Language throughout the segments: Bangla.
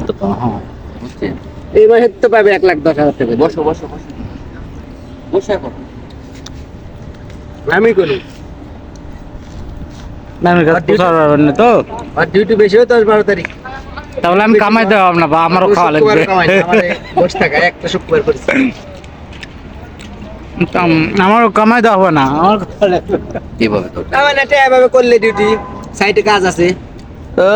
তো কম, হ্যাঁ বুঝছেন। এই মাসে তো পাবে 1,10,000 টাকা। বসো বসো বসো বসে এখন। আমি করি না আমি কাজ পোষার পারবেন না তো, আর ডিউটি বেশি হয় 10-12 তারিখ। তাহলে আমি কামাই দেওয়া না বা আমারও খাওয়া লাগবে। বসে থাকা একটা শুক্রবার করেছি। আমারও কামাই দেওয়া হবে না, আমার খাওয়া লাগবে। এভাবে তো না এটা এভাবে করলে ডিউটি সাইটে কাজ আছে। ও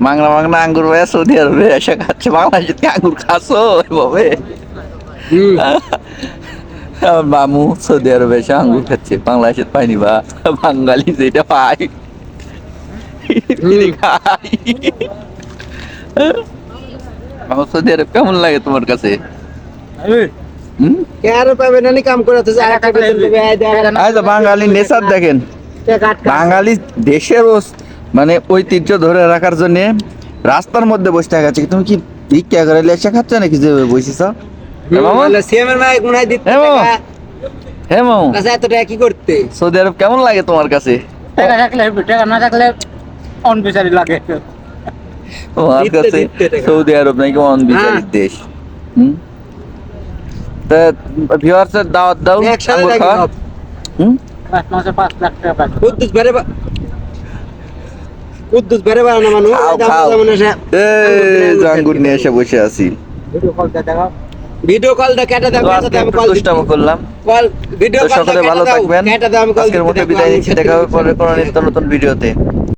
মাংনা মাংনা আঙ্গুর ভাইয়া সৌদি আরবে এসে খাচ্ছে, বাংলাদেশে কি আঙ্গুর খাচ্ছো এভাবে? আমার মামু সৌদি আরবে এসে আঙ্গুর খাচ্ছে, বাংলাদেশে পাইনি বা বাঙালি যেটা পাই খাই। মামু সৌদি আরব কেমন লাগে তোমার কাছে? হুম? কে আর পাবে না, কাম করে আছে আর একটা বেতন দেবে, এই তো বাঙালি নেচার দেখেন, বাঙালি দেশের মানে ঐতিহ্য ধরে রাখার জন্য রাস্তার মধ্যে বসে থাকাচ্ছে। তুমি কি ভিক্ষা করে লেসা খাচ্ছ নাকি যে বসেছ? সিএম এর মাইক মনে হয় দিতে হ্যাঁ মামা। টাকা। হ্যাঁ মামু, কাছে এত টাকা কি করতে? সৌদি আরব কেমন লাগে তোমার কাছে? টাকা থাকলে হবে, টাকা না থাকলে অনবিচারি লাগে। তোমার দিতে কাছে দিতে টাকা। সৌদি আরব নাকি অনবিচারী হ্যাঁ। দেশ। হুম? তা ভিউয়ার্সের দাওয়াত দাও একসাথে আঙ্গুর থাকি খাওয়া। সব। হুম? 5 মাসে 5 লাখ টাকা পাবে। কুদ্দুস বেড়ে বাড়ানো মানুষ খাও খাও। এই আঙ্গুর নিয়ে এসে বসে আছি। ভিডিও কল দিয়ে দেখাও। ভিডিও কলটা কেটে দাও, তো কেটে আজকে দাও, আমি একটু কল দুষ্টামি দিচ্ছি। করলাম। কল ভিডিও তো কলটা সকলে কেটে ভালো দাও, থাকবেন। কেটে দাও, আমি কল আজকের মতো দিচ্ছি, বিদায় দেখো, নিচ্ছি, দেখা হবে পরে কোনো নিত্য নতুন ভিডিওতে।